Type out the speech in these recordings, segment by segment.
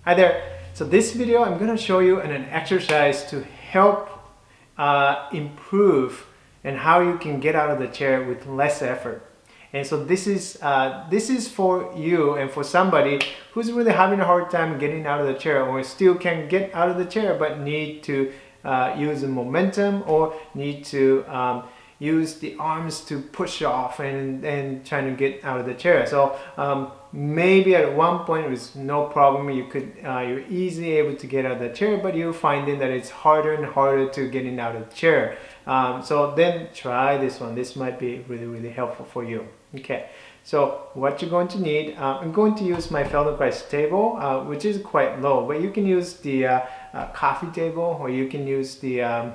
Hi there. So this video I'm going to show you an exercise to help improve and how you can get out of the chair with less effort. And so this is for you and for somebody who's really having a hard time getting out of the chair, or still can get out of the chair but need to use the momentum, or need to use the arms to push off and trying to get out of the chair. So maybe at one point it was no problem, you're easily able to get out of the chair, but you're finding that it's harder and harder to getting out of the chair. So then try this one. This might be really helpful for you. Okay, so what you're going to need, I'm going to use my Feldenkrais table, which is quite low, but you can use the coffee table, or you can use the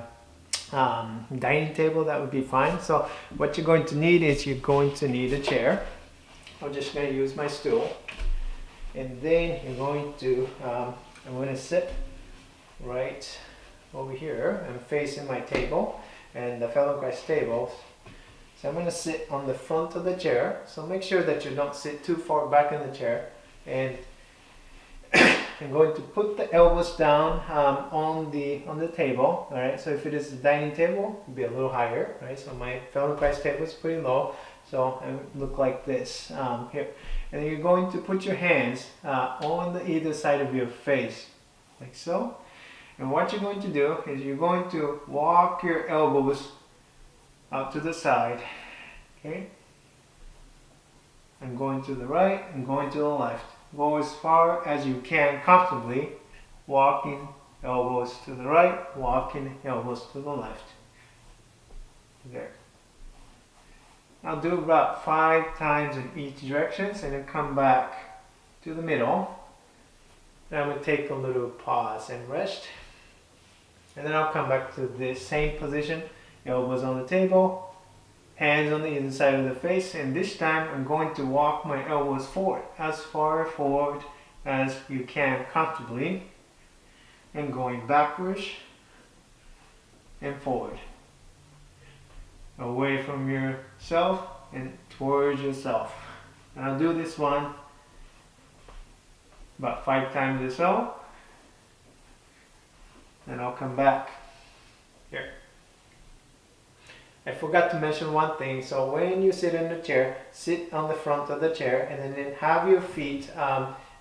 dining table. That would be fine. So what you're going to need is you're going to need a chair. I'm just going to use my stool, and then you're going to I'm going to sit right over here. I'm facing my table and the Feldenkrais table. So I'm going to sit on the front of the chair. So make sure that you don't sit too far back in the chair, and I'm going to put the elbows down on the table. All right. So if it is a dining table, it'll be a little higher. Right. So my Feldenkrais table is pretty low. So I look like this here. And then you're going to put your hands on either side of your face, like so. And what you're going to do is you're going to walk your elbows out to the side. Okay. And going to the right and going to the left. Go as far as you can comfortably, walking elbows to the right, walking elbows to the left. There. I'll do about 5 times in each direction, and then come back to the middle. Then I'm going to take a little pause and rest. And then I'll come back to this same position, elbows on the table, hands on the inside side of the face, and this time I'm going to walk my elbows forward, as far forward as you can comfortably, and going backwards and forward. Away from yourself and towards yourself. And I'll do this one about 5 times or so. Then I'll come back here. I forgot to mention one thing. So when you sit in the chair, sit on the front of the chair, and then have your feet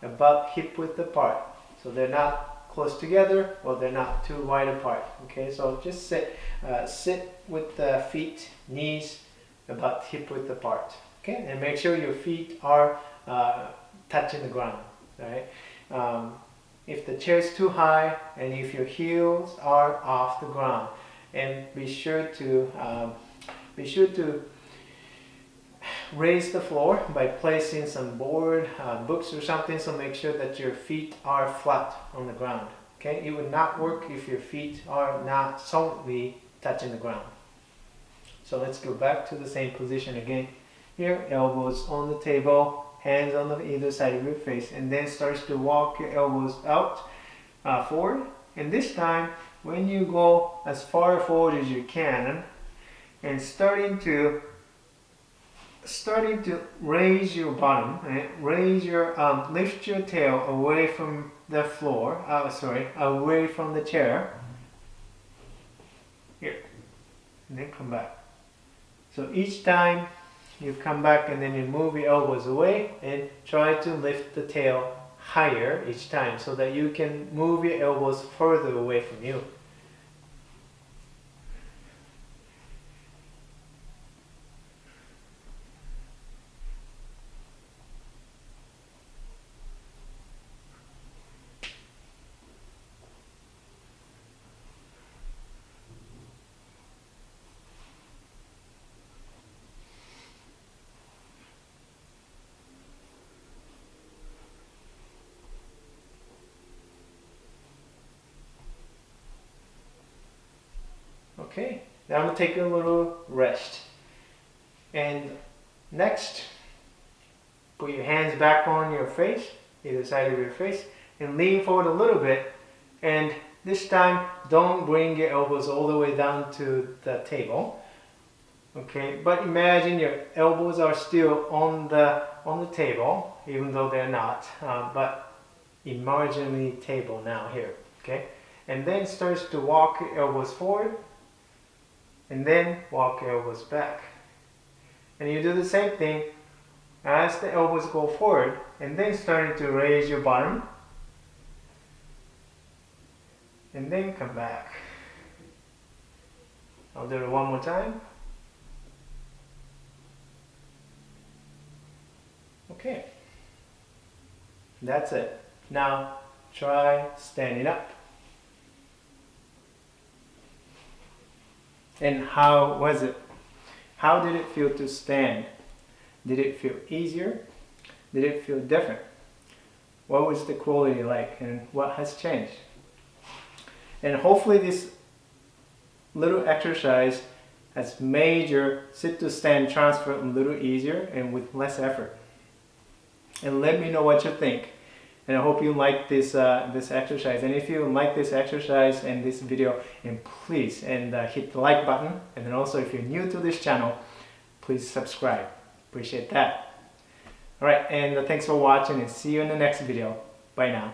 about hip width apart. So they're not close together, or they're not too wide apart. Okay, so just sit with the feet, knees about hip width apart. Okay, and make sure your feet are touching the ground. All right. If the chair is too high, and if your heels are off the ground, and be sure to raise the floor by placing some board, books or something, so make sure that your feet are flat on the ground. Okay, it would not work if your feet are not solidly touching the ground. So let's go back to the same position again. Here, elbows on the table, hands on either side of your face, and then starts to walk your elbows out forward. And this time, when you go as far forward as you can, and starting to raise your bottom, right? Lift your tail away from the floor, away from the chair. Here, and then come back. So each time you come back, and then you move your elbows away and try to lift the tail higher each time, so that you can move your elbows further away from you. Okay, now I'm going to take a little rest. And next, put your hands back on your face, either side of your face, and lean forward a little bit. And this time, don't bring your elbows all the way down to the table. Okay, but imagine your elbows are still on the table, even though they're not. But imaginary table now here, okay? And then starts to walk elbows forward, and then walk elbows back. And you do the same thing as the elbows go forward, and then starting to raise your bottom, and then come back. I'll do it one more time. Okay. That's it. Now try standing up. And how was it? How did it feel to stand? Did it feel easier? Did it feel different? What was the quality like and what has changed? And hopefully this little exercise has made your sit to stand transfer a little easier and with less effort. And let me know what you think. And I hope you like this this exercise. And if you like this exercise and this video, and please hit the like button. And then also if you're new to this channel, please subscribe. Appreciate that. All right, and thanks for watching, and see you in the next video. Bye now.